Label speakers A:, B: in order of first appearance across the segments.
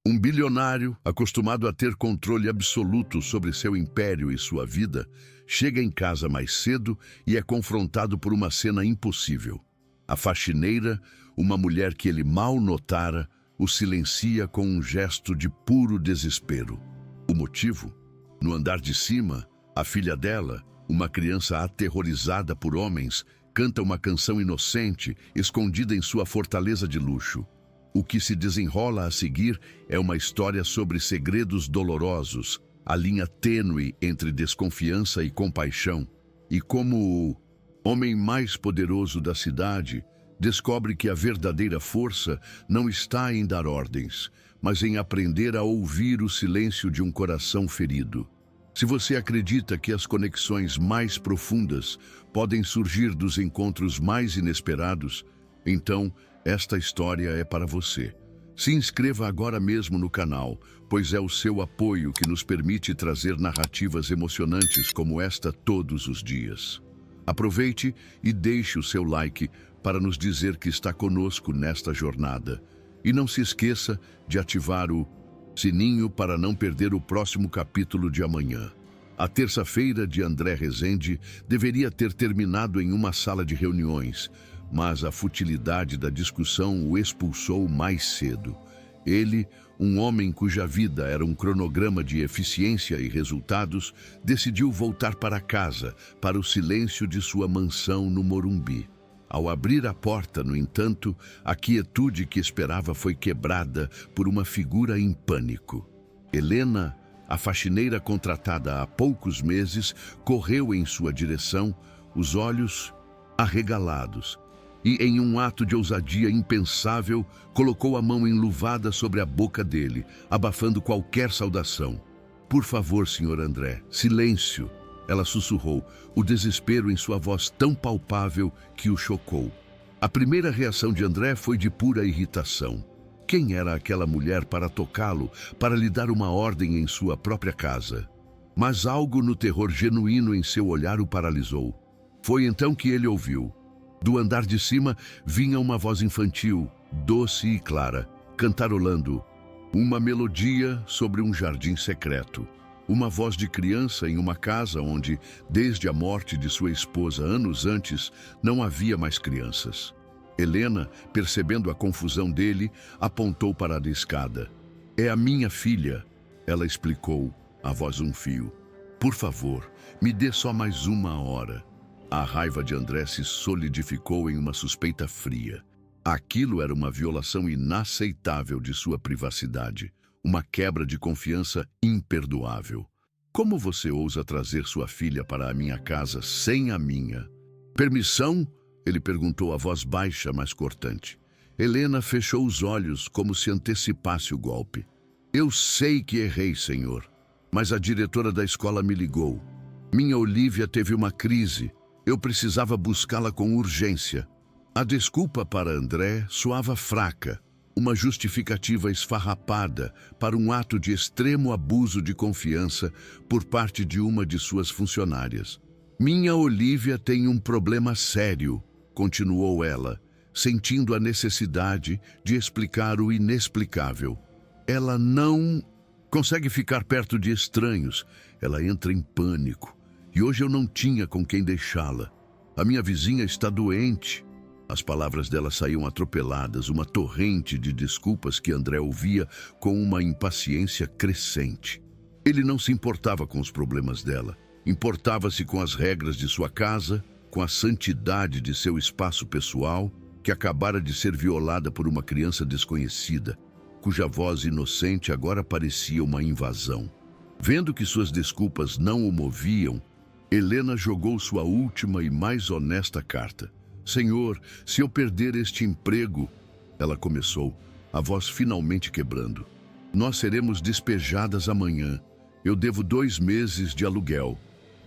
A: Um bilionário, acostumado a ter controle absoluto sobre seu império e sua vida, chega em casa mais cedo e é confrontado por uma cena impossível. A faxineira, uma mulher que ele mal notara, o silencia com um gesto de puro desespero. O motivo? No andar de cima, a filha dela, uma criança aterrorizada por homens, canta uma canção inocente, escondida em sua fortaleza de luxo. O que se desenrola a seguir é uma história sobre segredos dolorosos, a linha tênue entre desconfiança e compaixão, e como o homem mais poderoso da cidade descobre que a verdadeira força não está em dar ordens, mas em aprender a ouvir o silêncio de um coração ferido. Se você acredita que as conexões mais profundas podem surgir dos encontros mais inesperados, então esta história é para você. Se inscreva agora mesmo no canal, pois é o seu apoio que nos permite trazer narrativas emocionantes como esta todos os dias. Aproveite e deixe o seu like para nos dizer que está conosco nesta jornada. E não se esqueça de ativar o sininho para não perder o próximo capítulo de amanhã. A terça-feira de André Rezende deveria ter terminado em uma sala de reuniões, mas a futilidade da discussão o expulsou mais cedo. Ele, um homem cuja vida era um cronograma de eficiência e resultados, decidiu voltar para casa, para o silêncio de sua mansão no Morumbi. Ao abrir a porta, no entanto, a quietude que esperava foi quebrada por uma figura em pânico. Helena, a faxineira contratada há poucos meses, correu em sua direção, os olhos arregalados, e, em um ato de ousadia impensável, colocou a mão enluvada sobre a boca dele, abafando qualquer saudação. "Por favor, Sr. André, silêncio!" Ela sussurrou, o desespero em sua voz tão palpável que o chocou. A primeira reação de André foi de pura irritação. Quem era aquela mulher para tocá-lo, para lhe dar uma ordem em sua própria casa? Mas algo no terror genuíno em seu olhar o paralisou. Foi então que ele ouviu. Do andar de cima vinha uma voz infantil, doce e clara, cantarolando uma melodia sobre um jardim secreto. Uma voz de criança em uma casa onde, desde a morte de sua esposa anos antes, não havia mais crianças. Helena, percebendo a confusão dele, apontou para a escada. "É a minha filha", ela explicou, a voz um fio. "Por favor, me dê só mais uma hora." A raiva de André se solidificou em uma suspeita fria. Aquilo era uma violação inaceitável de sua privacidade, uma quebra de confiança imperdoável. "Como você ousa trazer sua filha para a minha casa sem a minha permissão?" Ele perguntou a voz baixa, mas cortante. Helena fechou os olhos como se antecipasse o golpe. "Eu sei que errei, senhor, mas a diretora da escola me ligou. Minha Olivia teve uma crise. Eu precisava buscá-la com urgência." A desculpa para André soava fraca, uma justificativa esfarrapada para um ato de extremo abuso de confiança por parte de uma de suas funcionárias. "Minha Olivia tem um problema sério", continuou ela, sentindo a necessidade de explicar o inexplicável. "Ela não consegue ficar perto de estranhos. Ela entra em pânico. E hoje eu não tinha com quem deixá-la. A minha vizinha está doente." As palavras dela saíam atropeladas, uma torrente de desculpas que André ouvia com uma impaciência crescente. Ele não se importava com os problemas dela. Importava-se com as regras de sua casa, com a santidade de seu espaço pessoal, que acabara de ser violada por uma criança desconhecida, cuja voz inocente agora parecia uma invasão. Vendo que suas desculpas não o moviam, Helena jogou sua última e mais honesta carta. "Senhor, se eu perder este emprego..." Ela começou, a voz finalmente quebrando. "Nós seremos despejadas amanhã. Eu devo 2 meses de aluguel."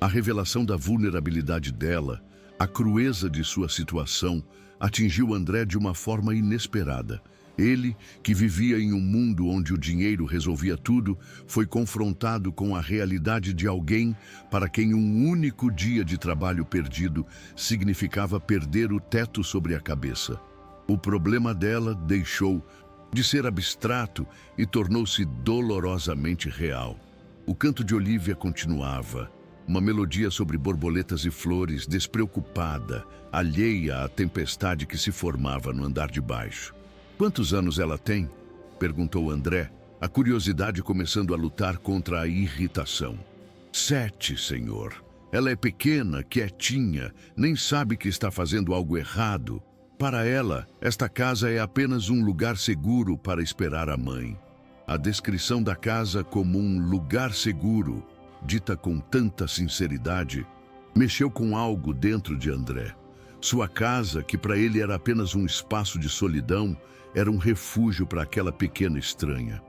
A: A revelação da vulnerabilidade dela, a crueza de sua situação, atingiu André de uma forma inesperada. Ele, que vivia em um mundo onde o dinheiro resolvia tudo, foi confrontado com a realidade de alguém para quem um único dia de trabalho perdido significava perder o teto sobre a cabeça. O problema dela deixou de ser abstrato e tornou-se dolorosamente real. O canto de Olivia continuava, uma melodia sobre borboletas e flores, despreocupada, alheia à tempestade que se formava no andar de baixo. "Quantos anos ela tem?" perguntou André, a curiosidade começando a lutar contra a irritação. "7, senhor. Ela é pequena, quietinha, nem sabe que está fazendo algo errado. Para ela, esta casa é apenas um lugar seguro para esperar a mãe." A descrição da casa como um lugar seguro, dita com tanta sinceridade, mexeu com algo dentro de André. Sua casa, que para ele era apenas um espaço de solidão, era um refúgio para aquela pequena estranha.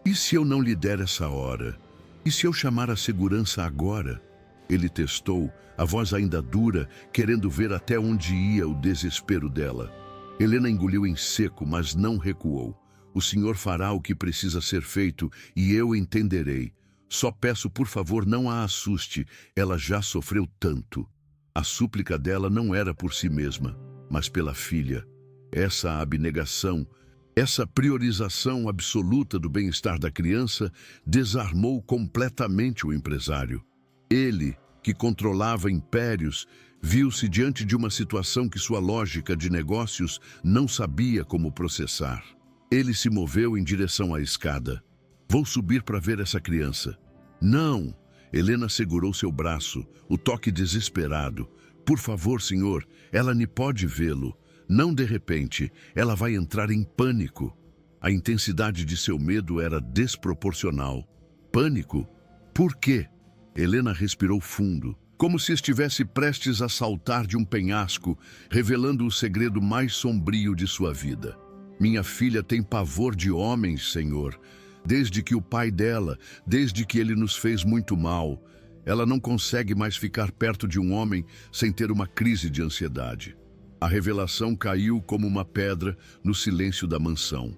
A: "E se eu não lhe der essa hora? E se eu chamar a segurança agora?" Ele testou, a voz ainda dura, querendo ver até onde ia o desespero dela. Helena engoliu em seco, mas não recuou. "O senhor fará o que precisa ser feito e eu entenderei. Só peço, por favor, não a assuste. Ela já sofreu tanto." A súplica dela não era por si mesma, mas pela filha. Essa abnegação, essa priorização absoluta do bem-estar da criança desarmou completamente o empresário. Ele, que controlava impérios, viu-se diante de uma situação que sua lógica de negócios não sabia como processar. Ele se moveu em direção à escada. "Vou subir para ver essa criança." "Não!" Helena segurou seu braço, o toque desesperado. "Por favor, senhor, ela nem pode vê-lo. Não de repente, ela vai entrar em pânico." A intensidade de seu medo era desproporcional. Pânico? Por quê? Helena respirou fundo, como se estivesse prestes a saltar de um penhasco, revelando o segredo mais sombrio de sua vida. "Minha filha tem pavor de homens, senhor. Desde que o pai dela, desde que ele nos fez muito mal, ela não consegue mais ficar perto de um homem sem ter uma crise de ansiedade." A revelação caiu como uma pedra no silêncio da mansão.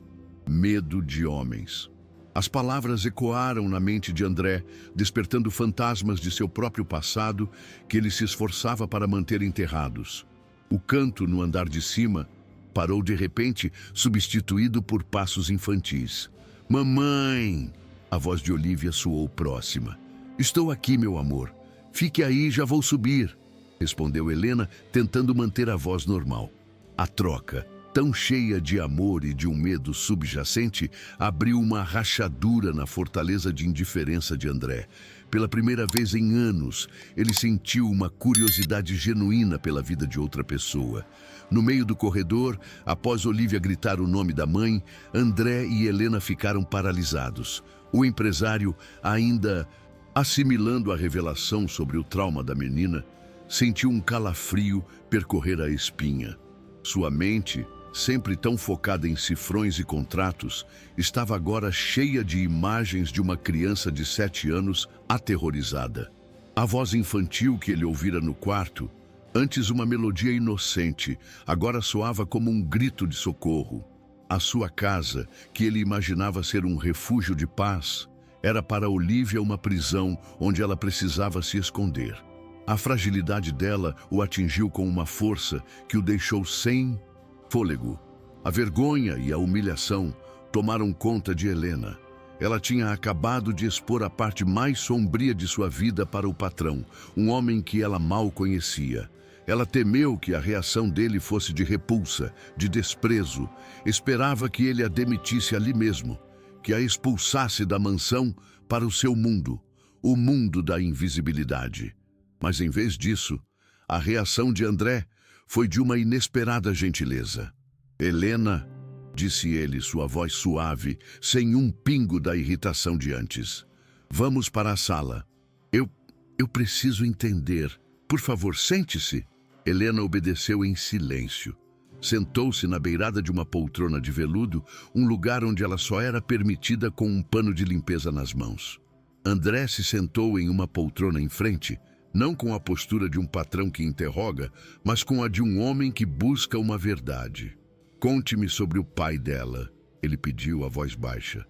A: Medo de homens. As palavras ecoaram na mente de André, despertando fantasmas de seu próprio passado que ele se esforçava para manter enterrados. O canto no andar de cima parou de repente, substituído por passos infantis. "Mamãe!" A voz de Olivia soou próxima. "Estou aqui, meu amor. Fique aí, já vou subir", respondeu Helena, tentando manter a voz normal. A troca, tão cheia de amor e de um medo subjacente, abriu uma rachadura na fortaleza de indiferença de André. Pela primeira vez em anos, ele sentiu uma curiosidade genuína pela vida de outra pessoa. No meio do corredor, após Olivia gritar o nome da mãe, André e Helena ficaram paralisados. O empresário, ainda assimilando a revelação sobre o trauma da menina, sentiu um calafrio percorrer a espinha. Sua mente, sempre tão focada em cifrões e contratos, estava agora cheia de imagens de uma criança de 7 anos aterrorizada. A voz infantil que ele ouvira no quarto, antes uma melodia inocente, agora soava como um grito de socorro. A sua casa, que ele imaginava ser um refúgio de paz, era para Olivia uma prisão onde ela precisava se esconder. A fragilidade dela o atingiu com uma força que o deixou sem fôlego. A vergonha e a humilhação tomaram conta de Helena. Ela tinha acabado de expor a parte mais sombria de sua vida para o patrão, um homem que ela mal conhecia. Ela temeu que a reação dele fosse de repulsa, de desprezo. Esperava que ele a demitisse ali mesmo, que a expulsasse da mansão para o seu mundo, o mundo da invisibilidade. Mas em vez disso, a reação de André foi de uma inesperada gentileza. "Helena", disse ele, sua voz suave, sem um pingo da irritação de antes. "Vamos para a sala. Eu preciso entender. Por favor, sente-se." Helena obedeceu em silêncio. Sentou-se na beirada de uma poltrona de veludo, um lugar onde ela só era permitida com um pano de limpeza nas mãos. André se sentou em uma poltrona em frente, não com a postura de um patrão que interroga, mas com a de um homem que busca uma verdade. "Conte-me sobre o pai dela", ele pediu a voz baixa.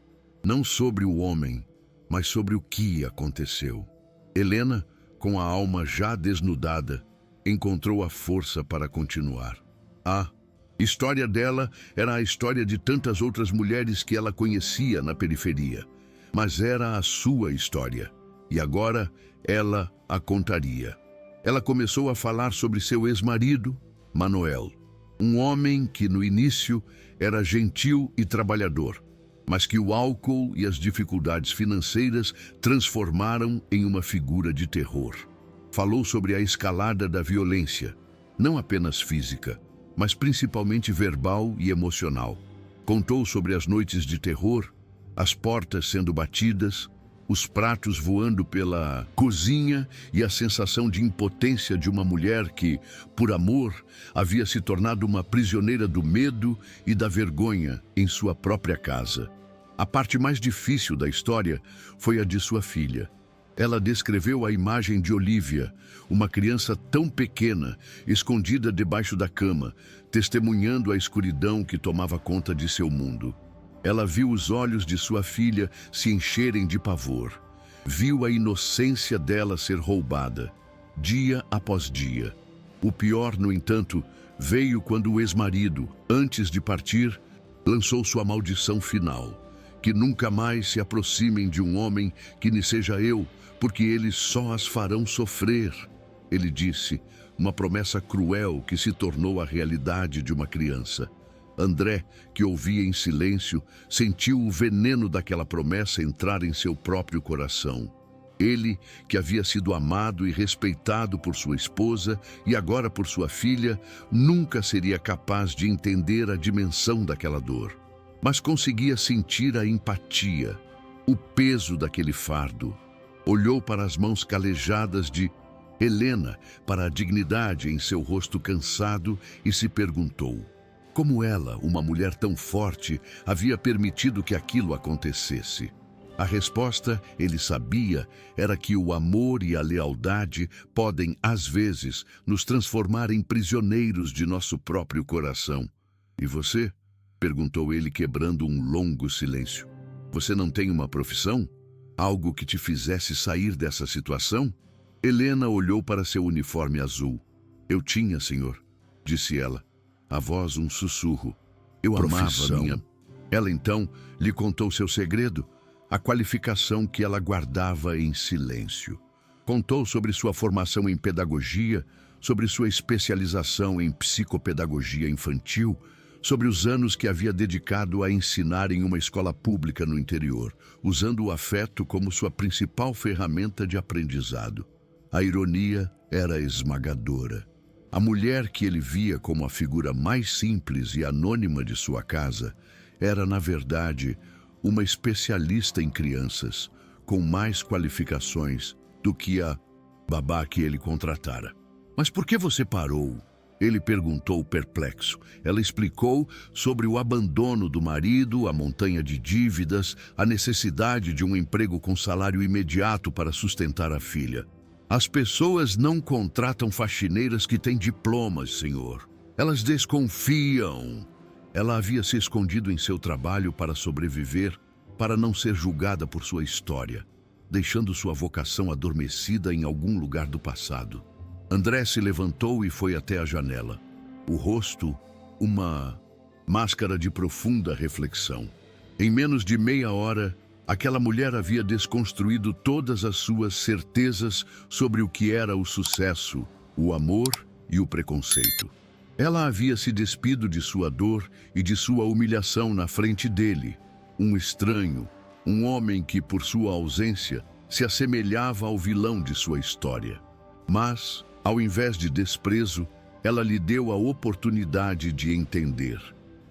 A: "Não sobre o homem, mas sobre o que aconteceu." Helena, com a alma já desnudada, encontrou a força para continuar. História dela era a história de tantas outras mulheres que ela conhecia na periferia. Mas era a sua história. E agora ela a contaria. Ela começou a falar sobre seu ex-marido, Manuel. Um homem que no início era gentil e trabalhador, mas que o álcool e as dificuldades financeiras transformaram em uma figura de terror. Falou sobre a escalada da violência, não apenas física, mas principalmente verbal e emocional. Contou sobre as noites de terror, as portas sendo batidas, os pratos voando pela cozinha e a sensação de impotência de uma mulher que, por amor, havia se tornado uma prisioneira do medo e da vergonha em sua própria casa. A parte mais difícil da história foi a de sua filha. Ela descreveu a imagem de Olivia, uma criança tão pequena, escondida debaixo da cama, testemunhando a escuridão que tomava conta de seu mundo. Ela viu os olhos de sua filha se encherem de pavor. Viu a inocência dela ser roubada, dia após dia. O pior, no entanto, veio quando o ex-marido, antes de partir, lançou sua maldição final. Que nunca mais se aproximem de um homem que nem seja eu, porque eles só as farão sofrer. Ele disse, uma promessa cruel que se tornou a realidade de uma criança. André, que ouvia em silêncio, sentiu o veneno daquela promessa entrar em seu próprio coração. Ele, que havia sido amado e respeitado por sua esposa e agora por sua filha, nunca seria capaz de entender a dimensão daquela dor. Mas conseguia sentir a empatia, o peso daquele fardo. Olhou para as mãos calejadas de Helena, para a dignidade em seu rosto cansado e se perguntou: como ela, uma mulher tão forte, havia permitido que aquilo acontecesse? A resposta, ele sabia, era que o amor e a lealdade podem, às vezes, nos transformar em prisioneiros de nosso próprio coração. E você? Perguntou ele, quebrando um longo silêncio. Você não tem uma profissão? Algo que te fizesse sair dessa situação? Helena olhou para seu uniforme azul. Eu tinha, senhor, disse ela. A voz um sussurro. Eu amava minha... Ela então lhe contou seu segredo, a qualificação que ela guardava em silêncio. Contou sobre sua formação em pedagogia, sobre sua especialização em psicopedagogia infantil, sobre os anos que havia dedicado a ensinar em uma escola pública no interior, usando o afeto como sua principal ferramenta de aprendizado. A ironia era esmagadora. A mulher que ele via como a figura mais simples e anônima de sua casa era, na verdade, uma especialista em crianças, com mais qualificações do que a babá que ele contratara. Mas por que você parou? Ele perguntou perplexo. Ela explicou sobre o abandono do marido, a montanha de dívidas, a necessidade de um emprego com salário imediato para sustentar a filha. As pessoas não contratam faxineiras que têm diplomas, senhor. Elas desconfiam. Ela havia se escondido em seu trabalho para sobreviver, para não ser julgada por sua história, deixando sua vocação adormecida em algum lugar do passado. André se levantou e foi até a janela. O rosto, uma máscara de profunda reflexão. Em menos de meia hora, aquela mulher havia desconstruído todas as suas certezas sobre o que era o sucesso, o amor e o preconceito. Ela havia se despido de sua dor e de sua humilhação na frente dele, um estranho, um homem que, por sua ausência, se assemelhava ao vilão de sua história. Mas, ao invés de desprezo, ela lhe deu a oportunidade de entender.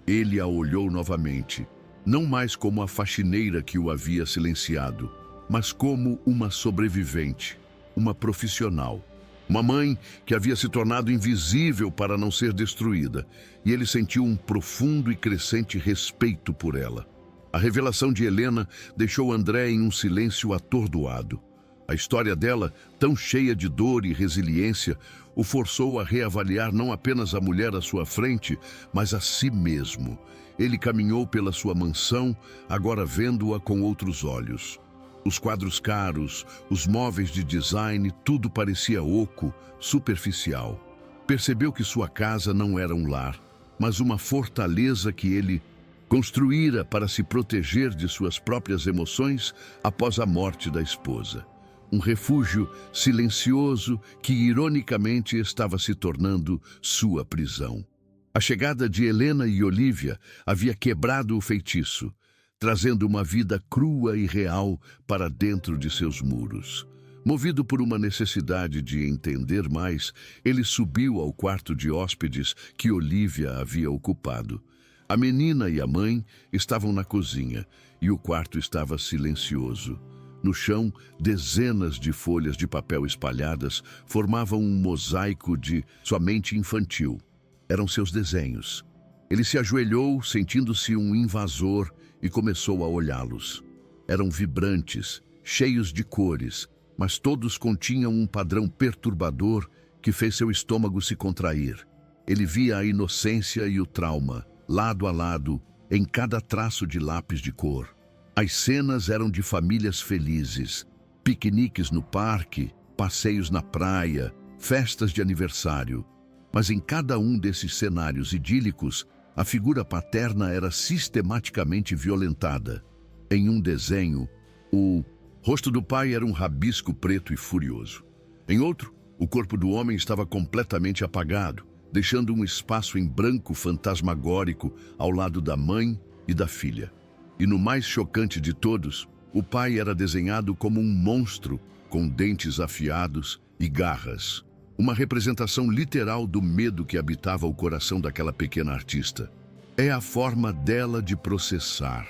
A: Ele a olhou novamente, não mais como a faxineira que o havia silenciado, mas como uma sobrevivente, uma profissional. Uma mãe que havia se tornado invisível para não ser destruída, e ele sentiu um profundo e crescente respeito por ela. A revelação de Helena deixou André em um silêncio atordoado. A história dela, tão cheia de dor e resiliência, o forçou a reavaliar não apenas a mulher à sua frente, mas a si mesmo. Ele caminhou pela sua mansão, agora vendo-a com outros olhos. Os quadros caros, os móveis de design, tudo parecia oco, superficial. Percebeu que sua casa não era um lar, mas uma fortaleza que ele construíra para se proteger de suas próprias emoções após a morte da esposa. Um refúgio silencioso que, ironicamente, estava se tornando sua prisão. A chegada de Helena e Olivia havia quebrado o feitiço, trazendo uma vida crua e real para dentro de seus muros. Movido por uma necessidade de entender mais, ele subiu ao quarto de hóspedes que Olivia havia ocupado. A menina e a mãe estavam na cozinha e o quarto estava silencioso. No chão, dezenas de folhas de papel espalhadas formavam um mosaico de sua mente infantil. Eram seus desenhos. Ele se ajoelhou, sentindo-se um invasor, e começou a olhá-los. Eram vibrantes, cheios de cores, mas todos continham um padrão perturbador que fez seu estômago se contrair. Ele via a inocência e o trauma, lado a lado, em cada traço de lápis de cor. As cenas eram de famílias felizes, piqueniques no parque, passeios na praia, festas de aniversário. Mas em cada um desses cenários idílicos, a figura paterna era sistematicamente violentada. Em um desenho, o rosto do pai era um rabisco preto e furioso. Em outro, o corpo do homem estava completamente apagado, deixando um espaço em branco fantasmagórico ao lado da mãe e da filha. E no mais chocante de todos, o pai era desenhado como um monstro com dentes afiados e garras. Uma representação literal do medo que habitava o coração daquela pequena artista. É a forma dela de processar.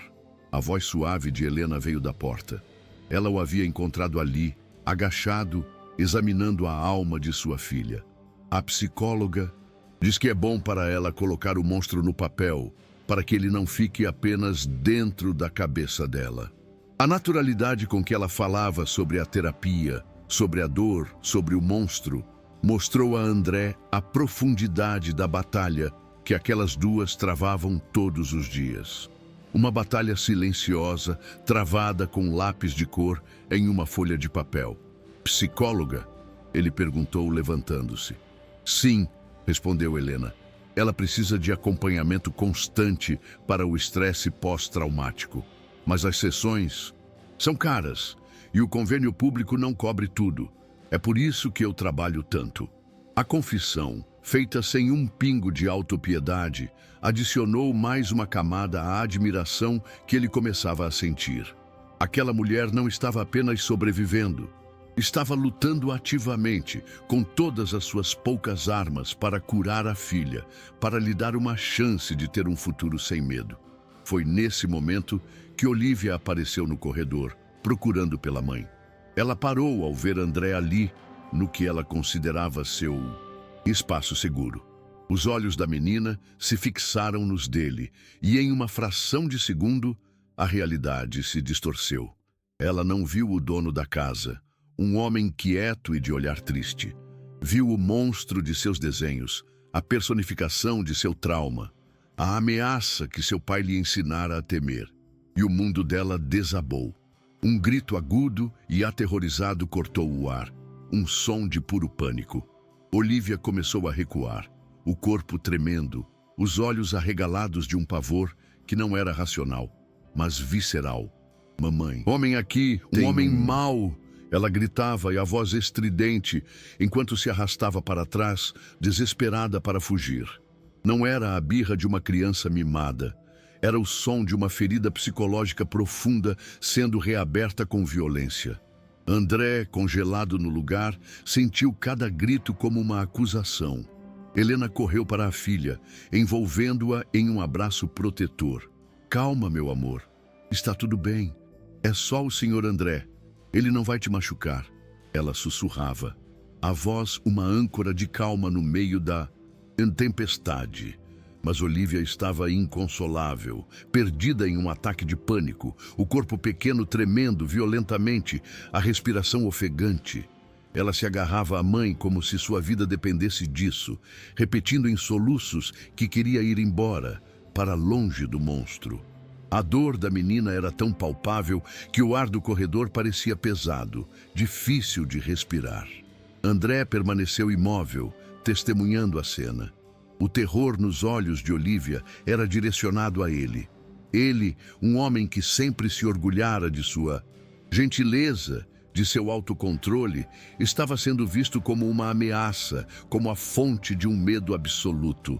A: A voz suave de Helena veio da porta. Ela o havia encontrado ali, agachado, examinando a alma de sua filha. A psicóloga diz que é bom para ela colocar o monstro no papel, para que ele não fique apenas dentro da cabeça dela. A naturalidade com que ela falava sobre a terapia, sobre a dor, sobre o monstro, mostrou a André a profundidade da batalha que aquelas duas travavam todos os dias. Uma batalha silenciosa, travada com lápis de cor em uma folha de papel. Psicóloga? Ele perguntou, levantando-se. Sim, respondeu Helena. Ela precisa de acompanhamento constante para o estresse pós-traumático. Mas as sessões são caras e o convênio público não cobre tudo. É por isso que eu trabalho tanto. A confissão, feita sem um pingo de autopiedade, adicionou mais uma camada à admiração que ele começava a sentir. Aquela mulher não estava apenas sobrevivendo, estava lutando ativamente, com todas as suas poucas armas para curar a filha, para lhe dar uma chance de ter um futuro sem medo. Foi nesse momento que Olivia apareceu no corredor, procurando pela mãe. Ela parou ao ver André ali, no que ela considerava seu espaço seguro. Os olhos da menina se fixaram nos dele, e em uma fração de segundo, a realidade se distorceu. Ela não viu o dono da casa, um homem quieto e de olhar triste. Viu o monstro de seus desenhos, a personificação de seu trauma, a ameaça que seu pai lhe ensinara a temer. E o mundo dela desabou. Um grito agudo e aterrorizado cortou o ar, um som de puro pânico. Olivia começou a recuar, o corpo tremendo, os olhos arregalados de um pavor que não era racional, mas visceral. Mamãe, homem aqui, um homem mau! Ela gritava e a voz estridente, enquanto se arrastava para trás, desesperada para fugir. Não era a birra de uma criança mimada. Era o som de uma ferida psicológica profunda sendo reaberta com violência. André, congelado no lugar, sentiu cada grito como uma acusação. Helena correu para a filha, envolvendo-a em um abraço protetor. Calma, meu amor. Está tudo bem. É só o Sr. André. Ele não vai te machucar. Ela sussurrava. A voz uma âncora de calma no meio da tempestade. Mas Olivia estava inconsolável, perdida em um ataque de pânico, o corpo pequeno tremendo violentamente, a respiração ofegante. Ela se agarrava à mãe como se sua vida dependesse disso, repetindo em soluços que queria ir embora, para longe do monstro. A dor da menina era tão palpável que o ar do corredor parecia pesado, difícil de respirar. André permaneceu imóvel, testemunhando a cena. O terror nos olhos de Olivia era direcionado a ele. Ele, um homem que sempre se orgulhara de sua gentileza, de seu autocontrole, estava sendo visto como uma ameaça, como a fonte de um medo absoluto.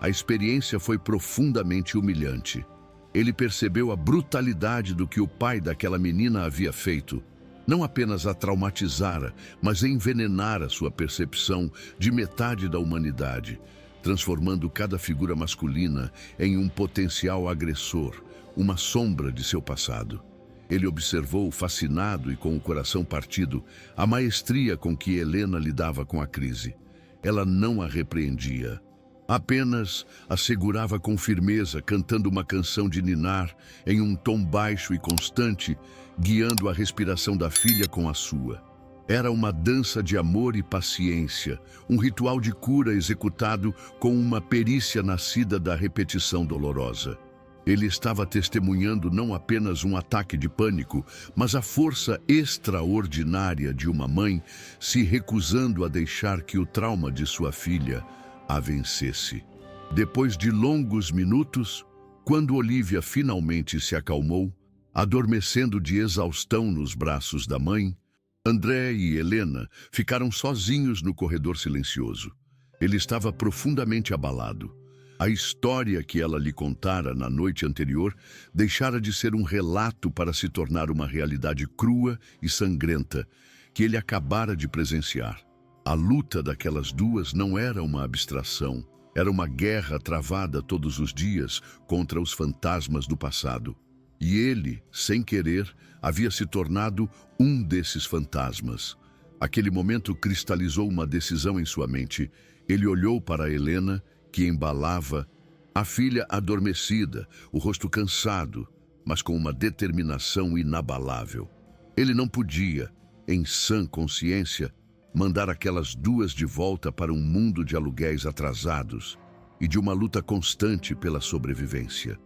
A: A experiência foi profundamente humilhante. Ele percebeu a brutalidade do que o pai daquela menina havia feito. Não apenas a traumatizara, mas envenenara sua percepção de metade da humanidade, transformando cada figura masculina em um potencial agressor, uma sombra de seu passado. Ele observou, fascinado e com o coração partido, a maestria com que Helena lidava com a crise. Ela não a repreendia. Apenas a segurava com firmeza, cantando uma canção de ninar em um tom baixo e constante, guiando a respiração da filha com a sua. Era uma dança de amor e paciência, um ritual de cura executado com uma perícia nascida da repetição dolorosa. Ele estava testemunhando não apenas um ataque de pânico, mas a força extraordinária de uma mãe se recusando a deixar que o trauma de sua filha a vencesse. Depois de longos minutos, quando Olivia finalmente se acalmou, adormecendo de exaustão nos braços da mãe, André e Helena ficaram sozinhos no corredor silencioso. Ele estava profundamente abalado. A história que ela lhe contara na noite anterior deixara de ser um relato para se tornar uma realidade crua e sangrenta que ele acabara de presenciar. A luta daquelas duas não era uma abstração, era uma guerra travada todos os dias contra os fantasmas do passado. E ele, sem querer, havia se tornado um desses fantasmas. Aquele momento cristalizou uma decisão em sua mente. Ele olhou para Helena, que embalava a filha adormecida, o rosto cansado, mas com uma determinação inabalável. Ele não podia, em sã consciência, mandar aquelas duas de volta para um mundo de aluguéis atrasados e de uma luta constante pela sobrevivência.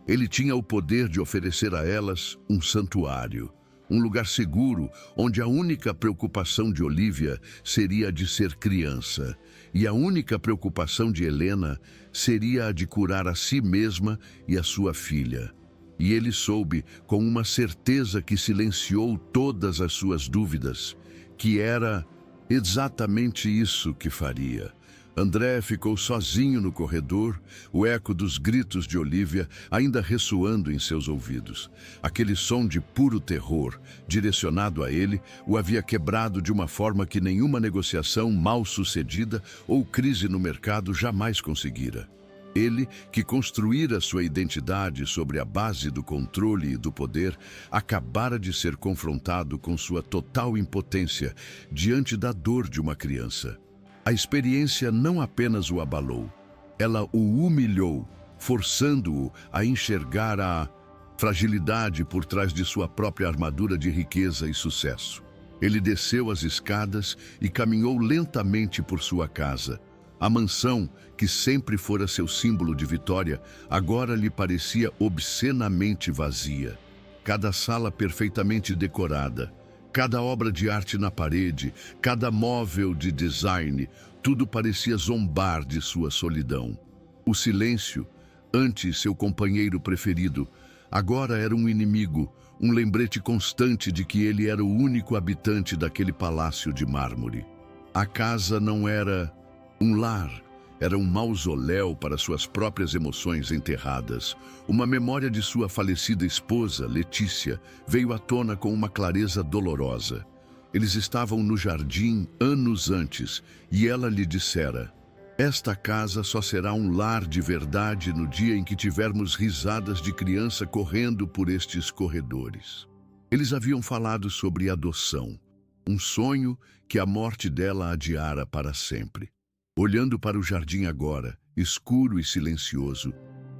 A: Ele tinha o poder de oferecer a elas um santuário, um lugar seguro onde a única preocupação de Olivia seria a de ser criança e a única preocupação de Helena seria a de curar a si mesma e a sua filha. E ele soube, com uma certeza que silenciou todas as suas dúvidas, que era exatamente isso que faria. André ficou sozinho no corredor, o eco dos gritos de Olivia ainda ressoando em seus ouvidos. Aquele som de puro terror, direcionado a ele, o havia quebrado de uma forma que nenhuma negociação mal sucedida ou crise no mercado jamais conseguira. Ele, que construíra sua identidade sobre a base do controle e do poder, acabara de ser confrontado com sua total impotência diante da dor de uma criança. A experiência não apenas o abalou, ela o humilhou, forçando-o a enxergar a fragilidade por trás de sua própria armadura de riqueza e sucesso. Ele desceu as escadas e caminhou lentamente por sua casa. A mansão, que sempre fora seu símbolo de vitória, agora lhe parecia obscenamente vazia. Cada sala perfeitamente decorada, cada obra de arte na parede, cada móvel de design, tudo parecia zombar de sua solidão. O silêncio, antes seu companheiro preferido, agora era um inimigo, um lembrete constante de que ele era o único habitante daquele palácio de mármore. A casa não era um lar, era um mausoléu para suas próprias emoções enterradas. Uma memória de sua falecida esposa, Letícia, veio à tona com uma clareza dolorosa. Eles estavam no jardim anos antes e ela lhe dissera: "Esta casa só será um lar de verdade no dia em que tivermos risadas de criança correndo por estes corredores." Eles haviam falado sobre adoção, um sonho que a morte dela adiara para sempre. Olhando para o jardim agora, escuro e silencioso,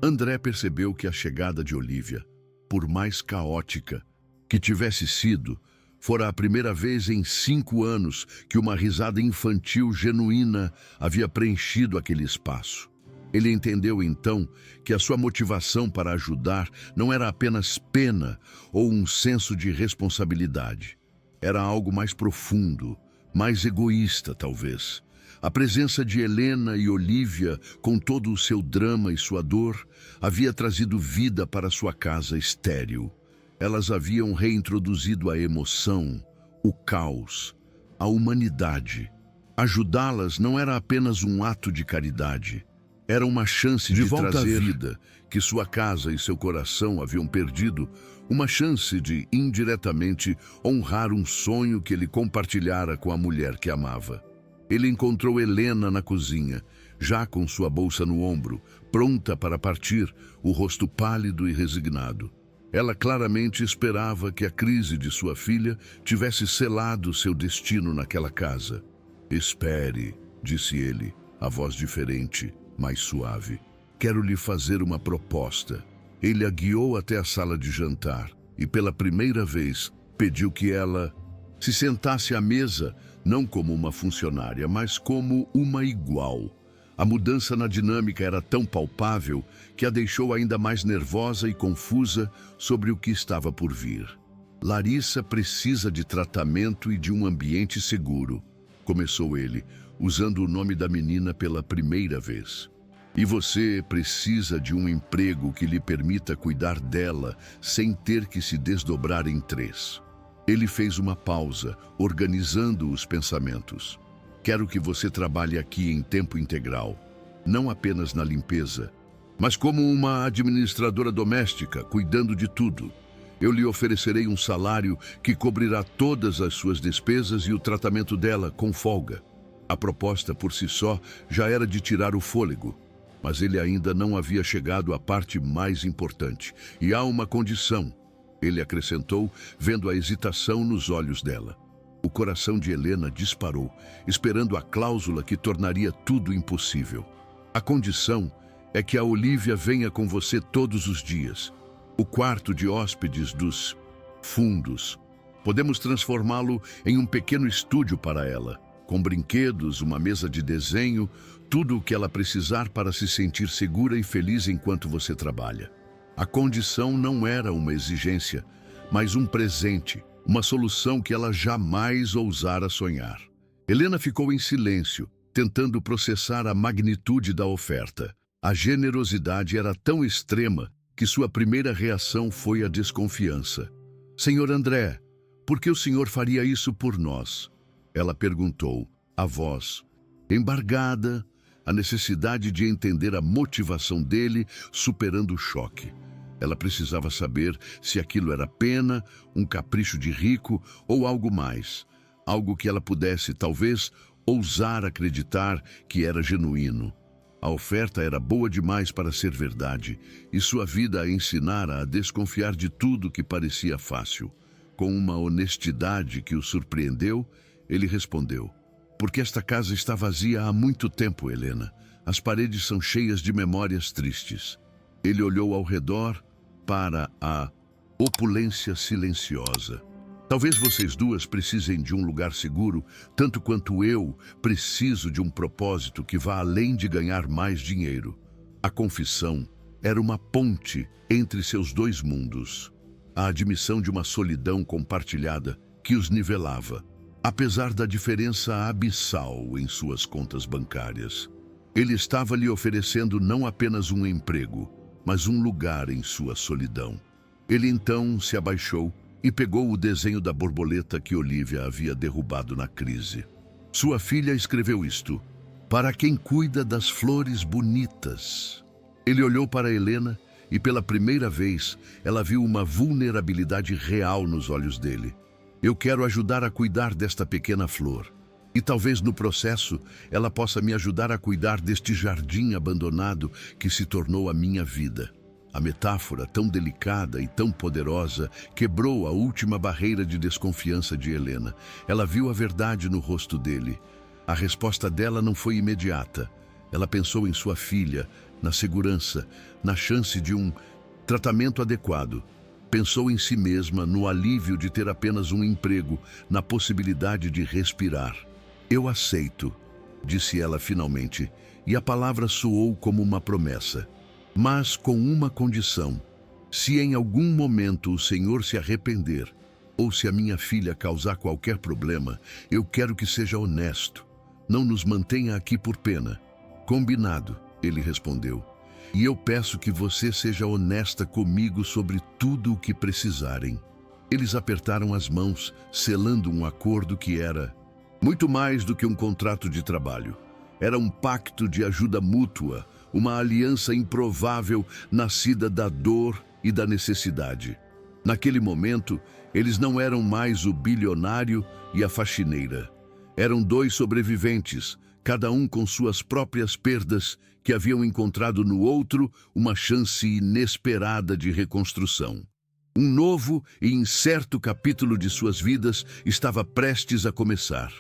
A: André percebeu que a chegada de Olivia, por mais caótica que tivesse sido, fora a primeira vez em 5 anos que uma risada infantil genuína havia preenchido aquele espaço. Ele entendeu então que a sua motivação para ajudar não era apenas pena ou um senso de responsabilidade. Era algo mais profundo, mais egoísta talvez. A presença de Helena e Olívia, com todo o seu drama e sua dor, havia trazido vida para sua casa estéril. Elas haviam reintroduzido a emoção, o caos, a humanidade. Ajudá-las não era apenas um ato de caridade. Era uma chance de trazer a vida que sua casa e seu coração haviam perdido, uma chance de, indiretamente, honrar um sonho que ele compartilhara com a mulher que amava. Ele encontrou Helena na cozinha, já com sua bolsa no ombro, pronta para partir, o rosto pálido e resignado. Ela claramente esperava que a crise de sua filha tivesse selado seu destino naquela casa. "Espere", disse ele, a voz diferente, mais suave. "Quero lhe fazer uma proposta." Ele a guiou até a sala de jantar e, pela primeira vez, pediu que ela se sentasse à mesa, não como uma funcionária, mas como uma igual. A mudança na dinâmica era tão palpável que a deixou ainda mais nervosa e confusa sobre o que estava por vir. "Larissa precisa de tratamento e de um ambiente seguro", começou ele, usando o nome da menina pela primeira vez. "E você precisa de um emprego que lhe permita cuidar dela sem ter que se desdobrar em três." Ele fez uma pausa, organizando os pensamentos. "Quero que você trabalhe aqui em tempo integral, não apenas na limpeza, mas como uma administradora doméstica, cuidando de tudo. Eu lhe oferecerei um salário que cobrirá todas as suas despesas e o tratamento dela com folga." A proposta por si só já era de tirar o fôlego, mas ele ainda não havia chegado à parte mais importante. "E há uma condição", ele acrescentou, vendo a hesitação nos olhos dela. O coração de Helena disparou, esperando a cláusula que tornaria tudo impossível. "A condição é que a Olívia venha com você todos os dias. O quarto de hóspedes dos fundos. Podemos transformá-lo em um pequeno estúdio para ela, com brinquedos, uma mesa de desenho, tudo o que ela precisar para se sentir segura e feliz enquanto você trabalha." A condição não era uma exigência, mas um presente, uma solução que ela jamais ousara sonhar. Helena ficou em silêncio, tentando processar a magnitude da oferta. A generosidade era tão extrema que sua primeira reação foi a desconfiança. "Senhor André, por que o senhor faria isso por nós?" Ela perguntou, a voz embargada, a necessidade de entender a motivação dele superando o choque. Ela precisava saber se aquilo era pena, um capricho de rico ou algo mais. Algo que ela pudesse, talvez, ousar acreditar que era genuíno. A oferta era boa demais para ser verdade, e sua vida a ensinara a desconfiar de tudo que parecia fácil. Com uma honestidade que o surpreendeu, ele respondeu: "Porque esta casa está vazia há muito tempo, Helena. As paredes são cheias de memórias tristes." Ele olhou ao redor para a opulência silenciosa. "Talvez vocês duas precisem de um lugar seguro, tanto quanto eu preciso de um propósito que vá além de ganhar mais dinheiro." A confissão era uma ponte entre seus dois mundos. A admissão de uma solidão compartilhada que os nivelava, apesar da diferença abissal em suas contas bancárias. Ele estava lhe oferecendo não apenas um emprego, mas um lugar em sua solidão. Ele então se abaixou e pegou o desenho da borboleta que Olívia havia derrubado na crise. Sua filha escreveu isto: "Para quem cuida das flores bonitas." Ele olhou para Helena e pela primeira vez ela viu uma vulnerabilidade real nos olhos dele. "Eu quero ajudar a cuidar desta pequena flor. E talvez no processo ela possa me ajudar a cuidar deste jardim abandonado que se tornou a minha vida." A metáfora, tão delicada e tão poderosa, quebrou a última barreira de desconfiança de Helena. Ela viu a verdade no rosto dele. A resposta dela não foi imediata. Ela pensou em sua filha, na segurança, na chance de um tratamento adequado. Pensou em si mesma, no alívio de ter apenas um emprego, na possibilidade de respirar. "Eu aceito", disse ela finalmente, e a palavra soou como uma promessa. "Mas com uma condição: se em algum momento o Senhor se arrepender, ou se a minha filha causar qualquer problema, eu quero que seja honesto. Não nos mantenha aqui por pena. Combinado, ele respondeu. E eu peço que você seja honesta comigo sobre tudo o que precisarem. Eles apertaram as mãos, selando um acordo que era muito mais do que um contrato de trabalho. Era um pacto de ajuda mútua, uma aliança improvável nascida da dor e da necessidade. Naquele momento, eles não eram mais o bilionário e a faxineira. Eram dois sobreviventes, cada um com suas próprias perdas, que haviam encontrado no outro uma chance inesperada de reconstrução. Um novo e incerto capítulo de suas vidas estava prestes a começar.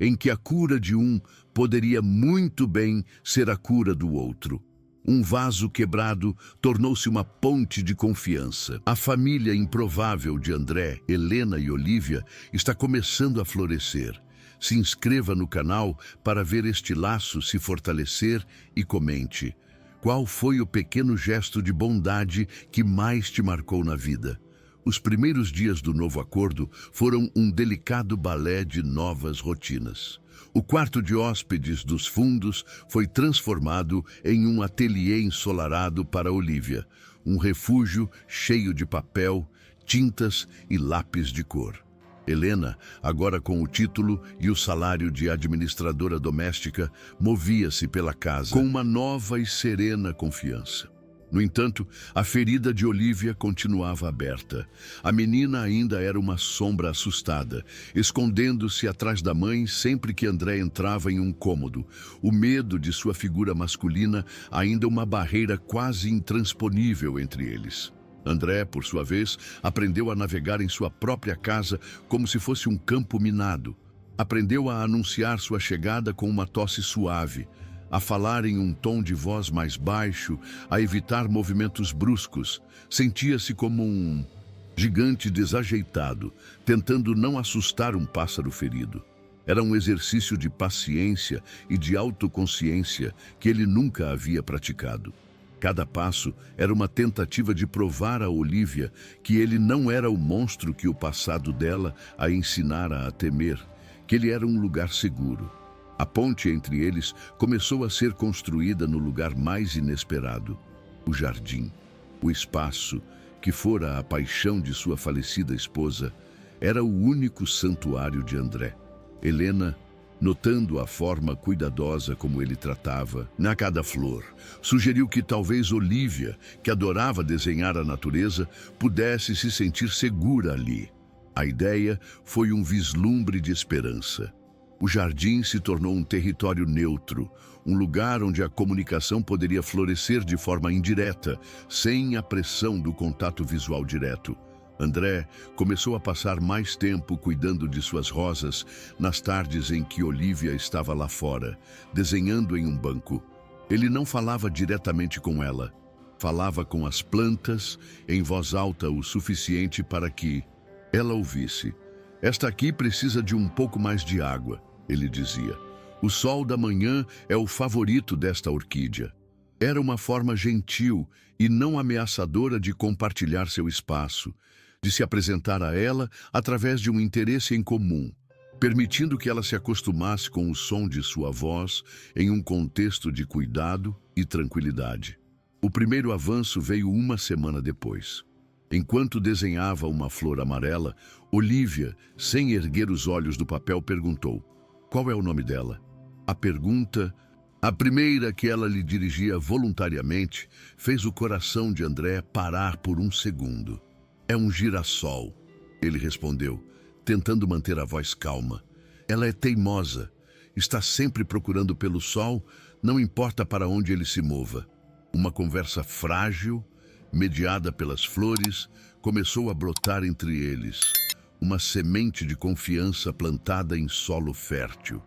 A: Em que a cura de um poderia muito bem ser a cura do outro. Um vaso quebrado tornou-se uma ponte de confiança. A família improvável de André, Helena e Olívia está começando a florescer. Se inscreva no canal para ver este laço se fortalecer e comente: qual foi o pequeno gesto de bondade que mais te marcou na vida? Os primeiros dias do novo acordo foram um delicado balé de novas rotinas. O quarto de hóspedes dos fundos foi transformado em um ateliê ensolarado para Olívia, um refúgio cheio de papel, tintas e lápis de cor. Helena, agora com o título e o salário de administradora doméstica, movia-se pela casa com uma nova e serena confiança. No entanto, a ferida de Olívia continuava aberta. A menina ainda era uma sombra assustada, escondendo-se atrás da mãe sempre que André entrava em um cômodo. O medo de sua figura masculina, ainda uma barreira quase intransponível entre eles. André, por sua vez, aprendeu a navegar em sua própria casa como se fosse um campo minado. Aprendeu a anunciar sua chegada com uma tosse suave, a falar em um tom de voz mais baixo, a evitar movimentos bruscos. Sentia-se como um gigante desajeitado, tentando não assustar um pássaro ferido. Era um exercício de paciência e de autoconsciência que ele nunca havia praticado. Cada passo era uma tentativa de provar a Olívia que ele não era o monstro que o passado dela a ensinara a temer, que ele era um lugar seguro. A ponte entre eles começou a ser construída no lugar mais inesperado: o jardim. O espaço, que fora a paixão de sua falecida esposa, era o único santuário de André. Helena, notando a forma cuidadosa como ele tratava na cada flor, sugeriu que talvez Olívia, que adorava desenhar a natureza, pudesse se sentir segura ali. A ideia foi um vislumbre de esperança. O jardim se tornou um território neutro, um lugar onde a comunicação poderia florescer de forma indireta, sem a pressão do contato visual direto. André começou a passar mais tempo cuidando de suas rosas nas tardes em que Olívia estava lá fora, desenhando em um banco. Ele não falava diretamente com ela. Falava com as plantas, em voz alta o suficiente para que ela ouvisse. Esta aqui precisa de um pouco mais de água, ele dizia. O sol da manhã é o favorito desta orquídea. Era uma forma gentil e não ameaçadora de compartilhar seu espaço, de se apresentar a ela através de um interesse em comum, permitindo que ela se acostumasse com o som de sua voz em um contexto de cuidado e tranquilidade. O primeiro avanço veio uma semana depois. Enquanto desenhava uma flor amarela, Olívia, sem erguer os olhos do papel, perguntou: qual é o nome dela? A pergunta, a primeira que ela lhe dirigia voluntariamente, fez o coração de André parar por um segundo. É um girassol, ele respondeu, tentando manter a voz calma. Ela é teimosa, está sempre procurando pelo sol, não importa para onde ele se mova. Uma conversa frágil, mediada pelas flores, começou a brotar entre eles. Uma semente de confiança plantada em solo fértil.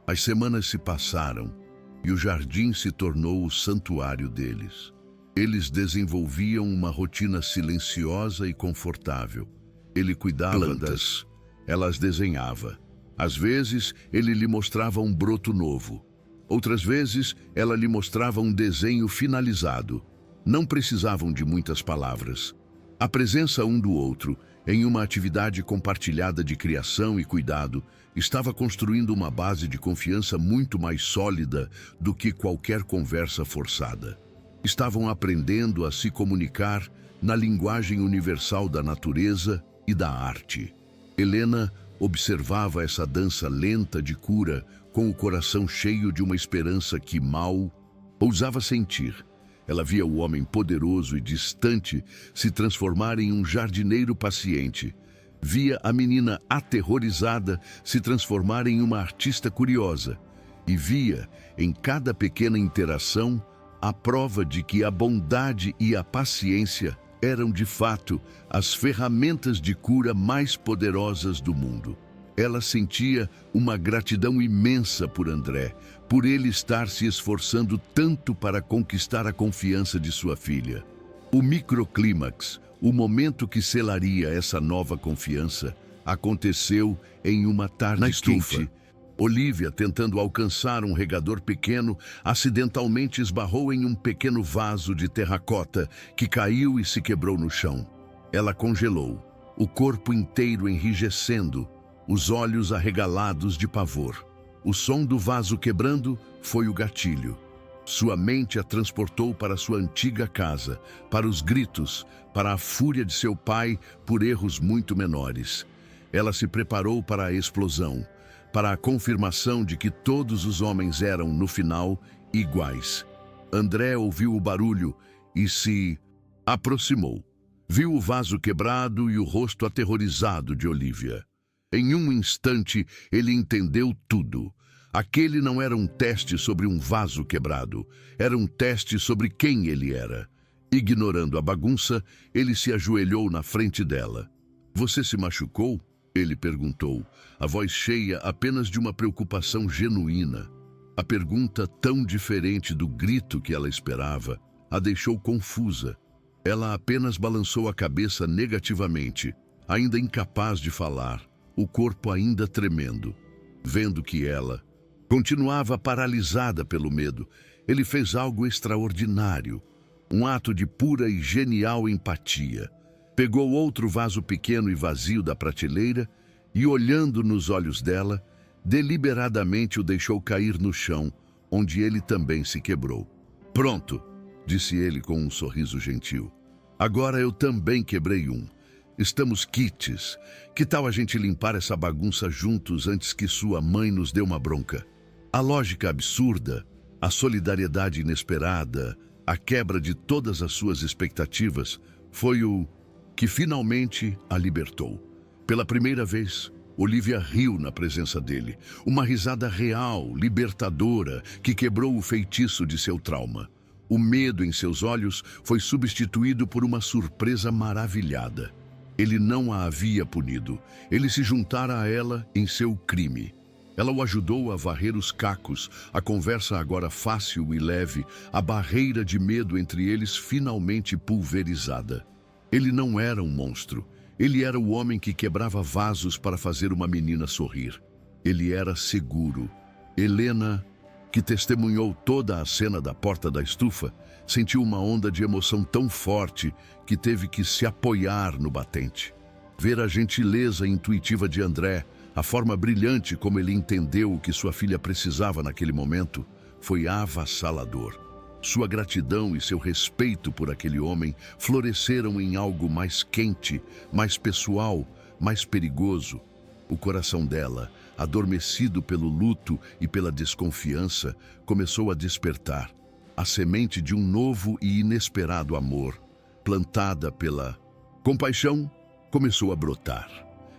A: As semanas se passaram e o jardim se tornou o santuário deles. Eles desenvolviam uma rotina silenciosa e confortável. Ele cuidava das... Ela as desenhava. Às vezes, ele lhe mostrava um broto novo. Outras vezes, ela lhe mostrava um desenho finalizado. Não precisavam de muitas palavras. A presença um do outro Em uma atividade compartilhada de criação e cuidado, estava construindo uma base de confiança muito mais sólida do que qualquer conversa forçada. Estavam aprendendo a se comunicar na linguagem universal da natureza e da arte. Helena observava essa dança lenta de cura com o coração cheio de uma esperança que mal ousava sentir. Ela via o homem poderoso e distante se transformar em um jardineiro paciente. Via a menina aterrorizada se transformar em uma artista curiosa. E via, em cada pequena interação, a prova de que a bondade e a paciência eram, de fato, as ferramentas de cura mais poderosas do mundo. Ela sentia uma gratidão imensa por André, por ele estar se esforçando tanto para conquistar a confiança de sua filha. O microclímax, o momento que selaria essa nova confiança, aconteceu em uma tarde quente. Olivia, tentando alcançar um regador pequeno, acidentalmente esbarrou em um pequeno vaso de terracota que caiu e se quebrou no chão. Ela congelou, o corpo inteiro enrijecendo, os olhos arregalados de pavor. O som do vaso quebrando foi o gatilho. Sua mente a transportou para sua antiga casa, para os gritos, para a fúria de seu pai por erros muito menores. Ela se preparou para a explosão, para a confirmação de que todos os homens eram, no final, iguais. André ouviu o barulho e se aproximou. Viu o vaso quebrado e o rosto aterrorizado de Olivia. Em um instante, ele entendeu tudo. Aquele não era um teste sobre um vaso quebrado, era um teste sobre quem ele era. Ignorando a bagunça, ele se ajoelhou na frente dela. "Você se machucou?" ele perguntou, a voz cheia apenas de uma preocupação genuína. A pergunta, tão diferente do grito que ela esperava, a deixou confusa. Ela apenas balançou a cabeça negativamente, ainda incapaz de falar, o corpo ainda tremendo. Vendo que ela continuava paralisada pelo medo, ele fez algo extraordinário, um ato de pura e genial empatia. Pegou outro vaso pequeno e vazio da prateleira e, olhando nos olhos dela, deliberadamente o deixou cair no chão, onde ele também se quebrou. "Pronto", disse ele com um sorriso gentil. "Agora eu também quebrei um. Estamos quites. Que tal a gente limpar essa bagunça juntos antes que sua mãe nos dê uma bronca?" A lógica absurda, a solidariedade inesperada, a quebra de todas as suas expectativas foi o que finalmente a libertou. Pela primeira vez, Olivia riu na presença dele, uma risada real, libertadora, que quebrou o feitiço de seu trauma. O medo em seus olhos foi substituído por uma surpresa maravilhada. Ele não a havia punido, ele se juntara a ela em seu crime. Ela o ajudou a varrer os cacos, a conversa agora fácil e leve, a barreira de medo entre eles finalmente pulverizada. Ele não era um monstro. Ele era o homem que quebrava vasos para fazer uma menina sorrir. Ele era seguro. Helena, que testemunhou toda a cena da porta da estufa, sentiu uma onda de emoção tão forte que teve que se apoiar no batente. Ver a gentileza intuitiva de André, a forma brilhante como ele entendeu o que sua filha precisava naquele momento, foi avassalador. Sua gratidão e seu respeito por aquele homem floresceram em algo mais quente, mais pessoal, mais perigoso. O coração dela, adormecido pelo luto e pela desconfiança, começou a despertar. A semente de um novo e inesperado amor, plantada pela compaixão, começou a brotar.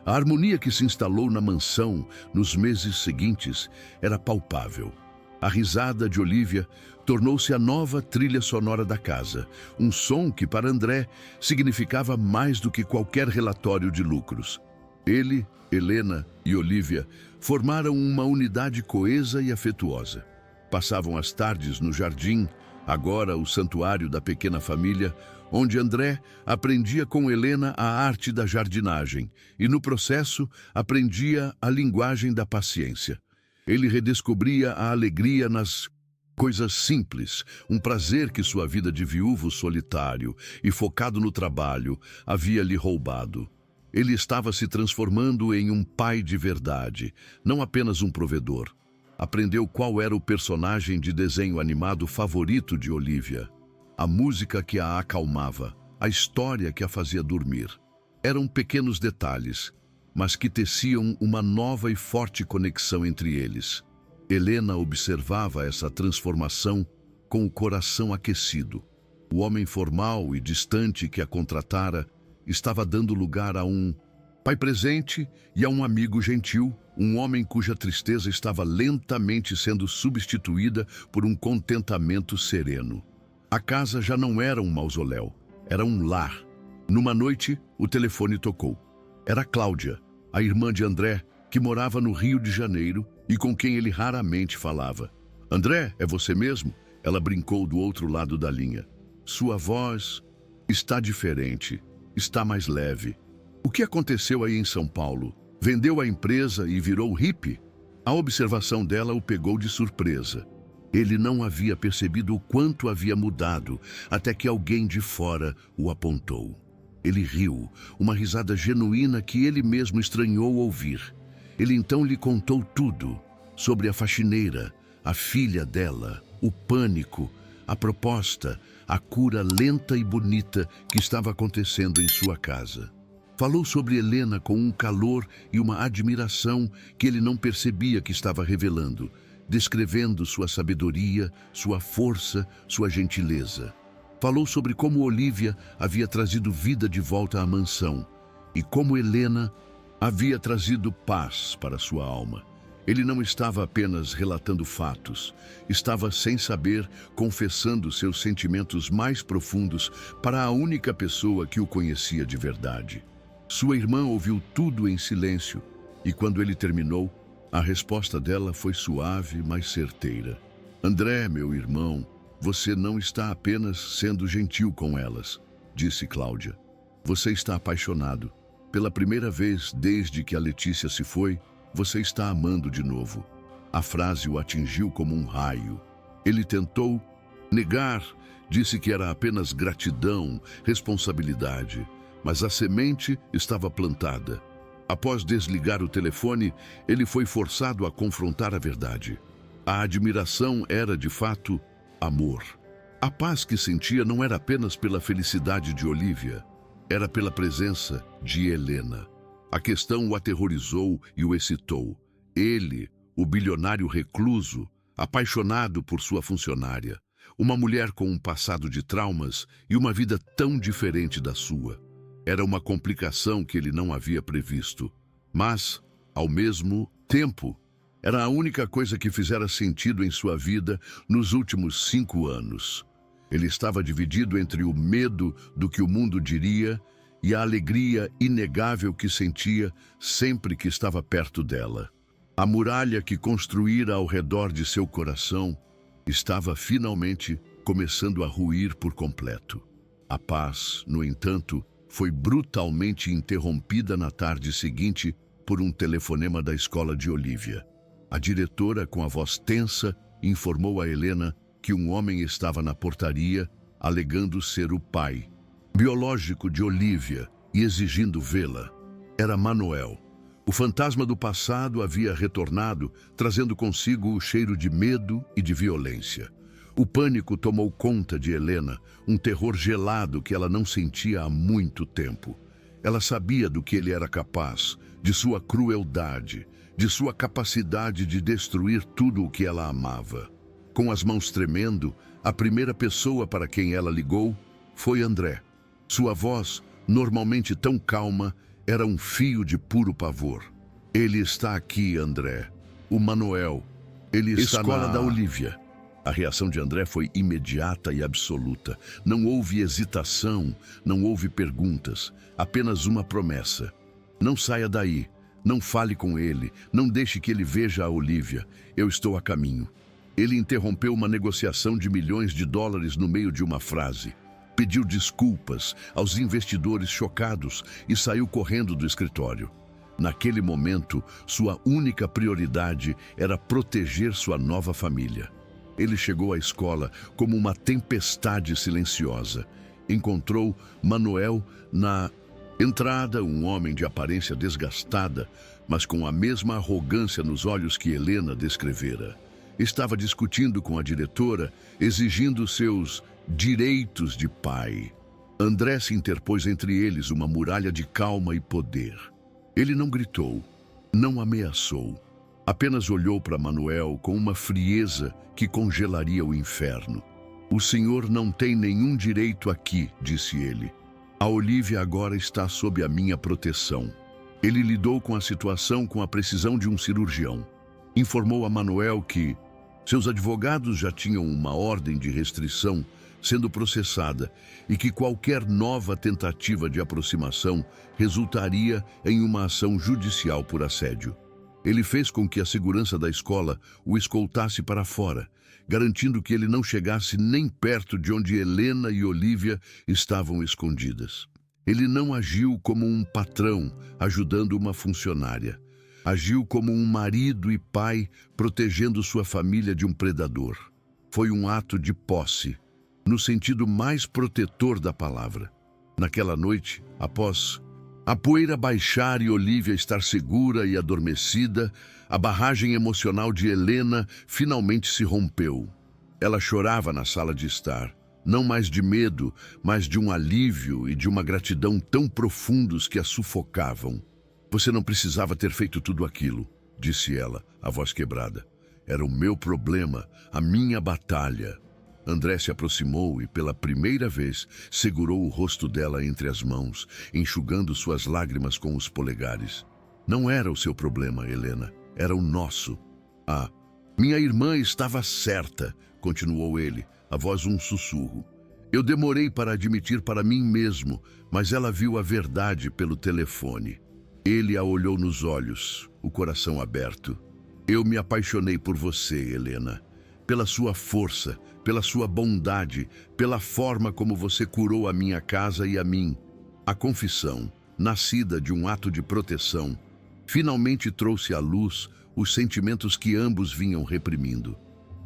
A: A harmonia que se instalou na mansão nos meses seguintes era palpável. A risada de Olivia tornou-se a nova trilha sonora da casa, um som que para André significava mais do que qualquer relatório de lucros. Ele, Helena e Olivia formaram uma unidade coesa e afetuosa. Passavam as tardes no jardim, agora o santuário da pequena família, onde André aprendia com Helena a arte da jardinagem e, no processo, aprendia a linguagem da paciência. Ele redescobria a alegria nas coisas simples, um prazer que sua vida de viúvo solitário e focado no trabalho havia lhe roubado. Ele estava se transformando em um pai de verdade, não apenas um provedor. Aprendeu qual era o personagem de desenho animado favorito de Olivia, a música que a acalmava, a história que a fazia dormir. Eram pequenos detalhes, mas que teciam uma nova e forte conexão entre eles. Helena observava essa transformação com o coração aquecido. O homem formal e distante que a contratara estava dando lugar a um pai presente e a um amigo gentil, um homem cuja tristeza estava lentamente sendo substituída por um contentamento sereno. A casa já não era um mausoléu, era um lar. Numa noite, o telefone tocou. Era Cláudia, a irmã de André, que morava no Rio de Janeiro e com quem ele raramente falava. "André, é você mesmo?" Ela brincou do outro lado da linha. Sua voz está diferente, está mais leve. "O que aconteceu aí em São Paulo? Vendeu a empresa e virou hippie?" A observação dela o pegou de surpresa. Ele não havia percebido o quanto havia mudado, até que alguém de fora o apontou. Ele riu, uma risada genuína que ele mesmo estranhou ouvir. Ele então lhe contou tudo, sobre a faxineira, a filha dela, o pânico, a proposta, a cura lenta e bonita que estava acontecendo em sua casa. Falou sobre Helena com um calor e uma admiração que ele não percebia que estava revelando, descrevendo sua sabedoria, sua força, sua gentileza. Falou sobre como Olivia havia trazido vida de volta à mansão e como Helena havia trazido paz para sua alma. Ele não estava apenas relatando fatos, estava, sem saber, confessando seus sentimentos mais profundos para a única pessoa que o conhecia de verdade. Sua irmã ouviu tudo em silêncio e, quando ele terminou, a resposta dela foi suave, mas certeira. "André, meu irmão, você não está apenas sendo gentil com elas", disse Cláudia. "Você está apaixonado. Pela primeira vez desde que a Letícia se foi, você está amando de novo." A frase o atingiu como um raio. Ele tentou negar, disse que era apenas gratidão, responsabilidade, mas a semente estava plantada. Após desligar o telefone, ele foi forçado a confrontar a verdade. A admiração era, de fato, amor. A paz que sentia não era apenas pela felicidade de Olivia, era pela presença de Helena. A questão o aterrorizou e o excitou. Ele, o bilionário recluso, apaixonado por sua funcionária, uma mulher com um passado de traumas e uma vida tão diferente da sua. Era uma complicação que ele não havia previsto, mas, ao mesmo tempo, era a única coisa que fizera sentido em sua vida nos últimos 5 anos. Ele estava dividido entre o medo do que o mundo diria e a alegria inegável que sentia sempre que estava perto dela. A muralha que construíra ao redor de seu coração estava finalmente começando a ruir por completo. A paz, no entanto, foi brutalmente interrompida na tarde seguinte por um telefonema da escola de Olivia. A diretora, com a voz tensa, informou a Helena que um homem estava na portaria alegando ser o pai biológico de Olivia e exigindo vê-la. Era Manuel. O fantasma do passado havia retornado, trazendo consigo o cheiro de medo e de violência. O pânico tomou conta de Helena, um terror gelado que ela não sentia há muito tempo. Ela sabia do que ele era capaz, de sua crueldade, de sua capacidade de destruir tudo o que ela amava. Com as mãos tremendo, a primeira pessoa para quem ela ligou foi André. Sua voz, normalmente tão calma, era um fio de puro pavor. "Ele está aqui, André. O Manuel. Ele está Escola da Olivia." A reação de André foi imediata e absoluta. Não houve hesitação, não houve perguntas, apenas uma promessa. "Não saia daí, não fale com ele, não deixe que ele veja a Olivia. Eu estou a caminho." Ele interrompeu uma negociação de milhões de dólares no meio de uma frase. Pediu desculpas aos investidores chocados e saiu correndo do escritório. Naquele momento, sua única prioridade era proteger sua nova família. Ele chegou à escola como uma tempestade silenciosa. Encontrou Manuel na Entrada, um homem de aparência desgastada, mas com a mesma arrogância nos olhos que Helena descrevera. Estava discutindo com a diretora, exigindo seus direitos de pai. André se interpôs entre eles, uma muralha de calma e poder. Ele não gritou, não ameaçou. Apenas olhou para Manuel com uma frieza que congelaria o inferno. "O senhor não tem nenhum direito aqui", disse ele. "A Olívia agora está sob a minha proteção." Ele lidou com a situação com a precisão de um cirurgião. Informou a Manuel que seus advogados já tinham uma ordem de restrição sendo processada e que qualquer nova tentativa de aproximação resultaria em uma ação judicial por assédio. Ele fez com que a segurança da escola o escoltasse para fora, garantindo que ele não chegasse nem perto de onde Helena e Olívia estavam escondidas. Ele não agiu como um patrão ajudando uma funcionária. Agiu como um marido e pai protegendo sua família de um predador. Foi um ato de posse, no sentido mais protetor da palavra. Naquela noite, após a poeira baixar e Olívia estar segura e adormecida, a barragem emocional de Helena finalmente se rompeu. Ela chorava na sala de estar, não mais de medo, mas de um alívio e de uma gratidão tão profundos que a sufocavam. "Você não precisava ter feito tudo aquilo", disse ela, a voz quebrada. "Era o meu problema, a minha batalha." André se aproximou e, pela primeira vez, segurou o rosto dela entre as mãos, enxugando suas lágrimas com os polegares. "Não era o seu problema, Helena. Era o nosso." "Ah, minha irmã estava certa", continuou ele, a voz um sussurro. "Eu demorei para admitir para mim mesmo, mas ela viu a verdade pelo telefone." Ele a olhou nos olhos, o coração aberto. "Eu me apaixonei por você, Helena. Pela sua força, pela sua bondade, pela forma como você curou a minha casa e a mim." A confissão, nascida de um ato de proteção, finalmente trouxe à luz os sentimentos que ambos vinham reprimindo.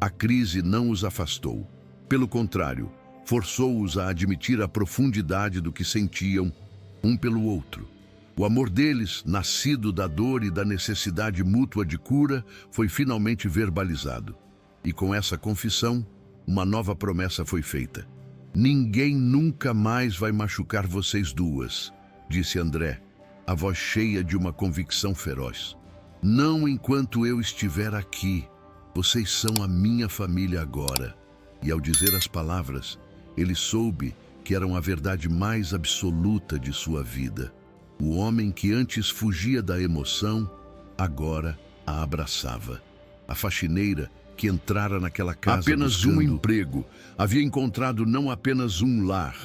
A: A crise não os afastou. Pelo contrário, forçou-os a admitir a profundidade do que sentiam um pelo outro. O amor deles, nascido da dor e da necessidade mútua de cura, foi finalmente verbalizado. E com essa confissão, uma nova promessa foi feita. "Ninguém nunca mais vai machucar vocês duas", disse André, a voz cheia de uma convicção feroz. "Não enquanto eu estiver aqui. Vocês são a minha família agora." E ao dizer as palavras, ele soube que eram a verdade mais absoluta de sua vida. O homem que antes fugia da emoção, agora a abraçava. A faxineira que entrara naquela casa apenas um emprego, havia encontrado não apenas um lar,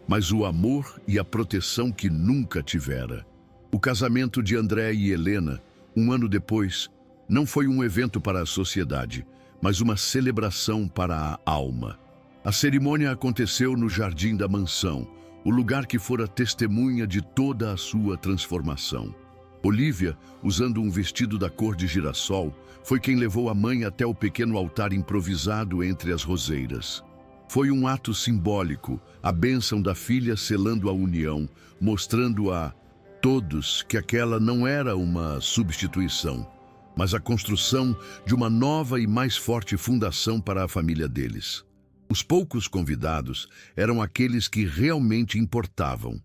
A: mas o amor e a proteção que nunca tivera. O casamento de André e Helena, um ano depois, não foi um evento para a sociedade, mas uma celebração para a alma. A cerimônia aconteceu no jardim da mansão, o lugar que fora testemunha de toda a sua transformação. Olívia, usando um vestido da cor de girassol, foi quem levou a mãe até o pequeno altar improvisado entre as roseiras. Foi um ato simbólico, a bênção da filha selando a união, mostrando a todos que aquela não era uma substituição, mas a construção de uma nova e mais forte fundação para a família deles. Os poucos convidados eram aqueles que realmente importavam.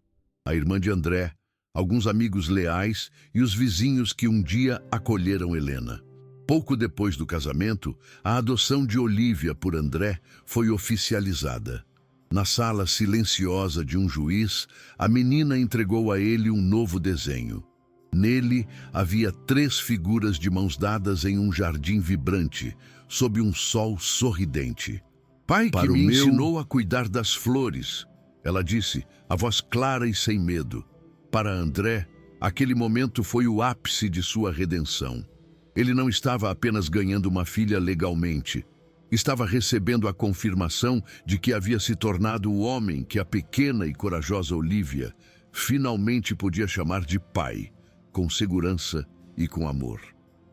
A: A irmã de André, alguns amigos leais e os vizinhos que um dia acolheram Helena. Pouco depois do casamento, a adoção de Olívia por André foi oficializada. Na sala silenciosa de um juiz, a menina entregou a ele um novo desenho. Nele havia 3 figuras de mãos dadas em um jardim vibrante, sob um sol sorridente. "Pai que me ensinou a cuidar das flores", ela disse, a voz clara e sem medo. Para André, aquele momento foi o ápice de sua redenção. Ele não estava apenas ganhando uma filha legalmente. Estava recebendo a confirmação de que havia se tornado o homem que a pequena e corajosa Olívia finalmente podia chamar de pai, com segurança e com amor.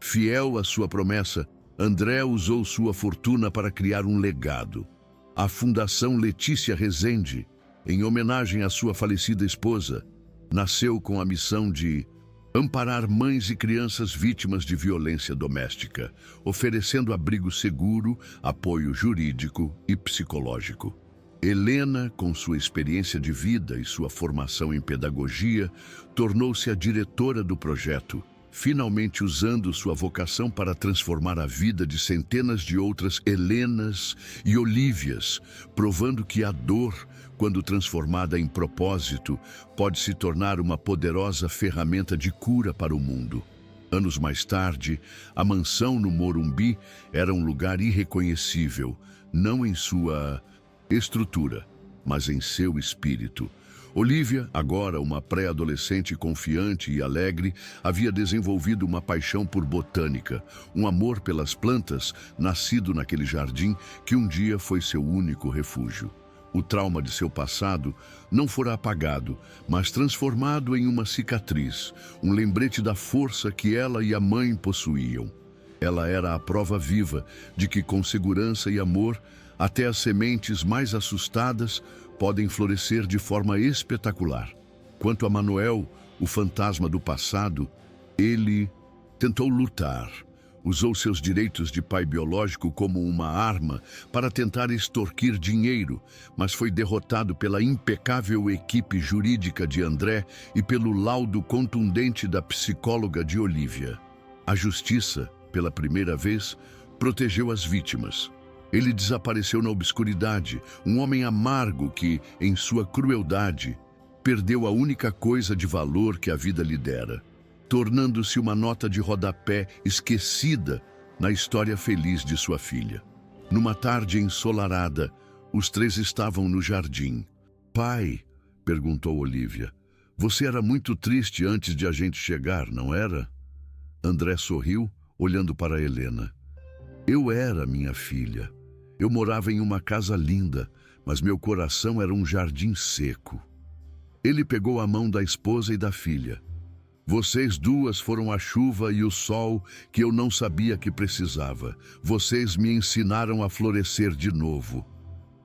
A: Fiel à sua promessa, André usou sua fortuna para criar um legado. A Fundação Letícia Rezende, em homenagem à sua falecida esposa, Nasceu com a missão de amparar mães e crianças vítimas de violência doméstica, oferecendo abrigo seguro, apoio jurídico e psicológico. Helena, com sua experiência de vida e sua formação em pedagogia, tornou-se a diretora do projeto, finalmente usando sua vocação para transformar a vida de centenas de outras Helenas e Olívias, provando que a dor, quando transformada em propósito, pode se tornar uma poderosa ferramenta de cura para o mundo. Anos mais tarde, a mansão no Morumbi era um lugar irreconhecível, não em sua estrutura, mas em seu espírito. Olívia, agora uma pré-adolescente confiante e alegre, havia desenvolvido uma paixão por botânica, um amor pelas plantas, nascido naquele jardim que um dia foi seu único refúgio. O trauma de seu passado não fora apagado, mas transformado em uma cicatriz, um lembrete da força que ela e a mãe possuíam. Ela era a prova viva de que, com segurança e amor, até as sementes mais assustadas podem florescer de forma espetacular. Quanto a Manuel, o fantasma do passado, ele tentou lutar. Usou seus direitos de pai biológico como uma arma para tentar extorquir dinheiro, mas foi derrotado pela impecável equipe jurídica de André e pelo laudo contundente da psicóloga de Olívia. A justiça, pela primeira vez, protegeu as vítimas. Ele desapareceu na obscuridade, um homem amargo que, em sua crueldade, perdeu a única coisa de valor que a vida lhe dera, tornando-se uma nota de rodapé esquecida na história feliz de sua filha. Numa tarde ensolarada, os três estavam no jardim. "Pai", perguntou Olívia, "você era muito triste antes de a gente chegar, não era?" André sorriu, olhando para Helena. "Eu era, minha filha. Eu morava em uma casa linda, mas meu coração era um jardim seco." Ele pegou a mão da esposa e da filha. "Vocês duas foram a chuva e o sol que eu não sabia que precisava. Vocês me ensinaram a florescer de novo."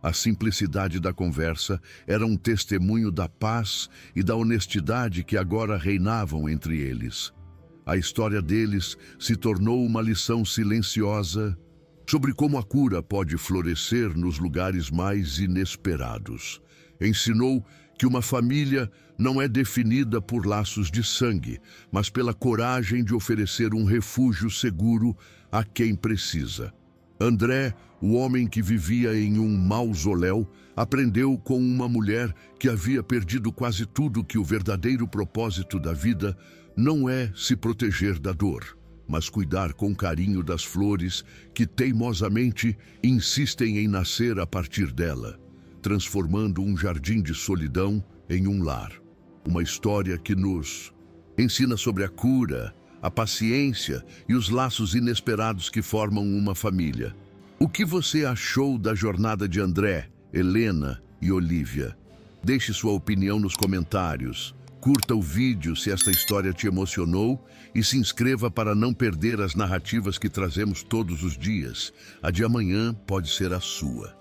A: A simplicidade da conversa era um testemunho da paz e da honestidade que agora reinavam entre eles. A história deles se tornou uma lição silenciosa sobre como a cura pode florescer nos lugares mais inesperados. Ensinou que uma família não é definida por laços de sangue, mas pela coragem de oferecer um refúgio seguro a quem precisa. André, o homem que vivia em um mausoléu, aprendeu com uma mulher que havia perdido quase tudo que o verdadeiro propósito da vida não é se proteger da dor, mas cuidar com carinho das flores que teimosamente insistem em nascer a partir dela, transformando um jardim de solidão em um lar. Uma história que nos ensina sobre a cura, a paciência e os laços inesperados que formam uma família. O que você achou da jornada de André, Helena e Olívia? Deixe sua opinião nos comentários. Curta o vídeo se esta história te emocionou e se inscreva para não perder as narrativas que trazemos todos os dias. A de amanhã pode ser a sua.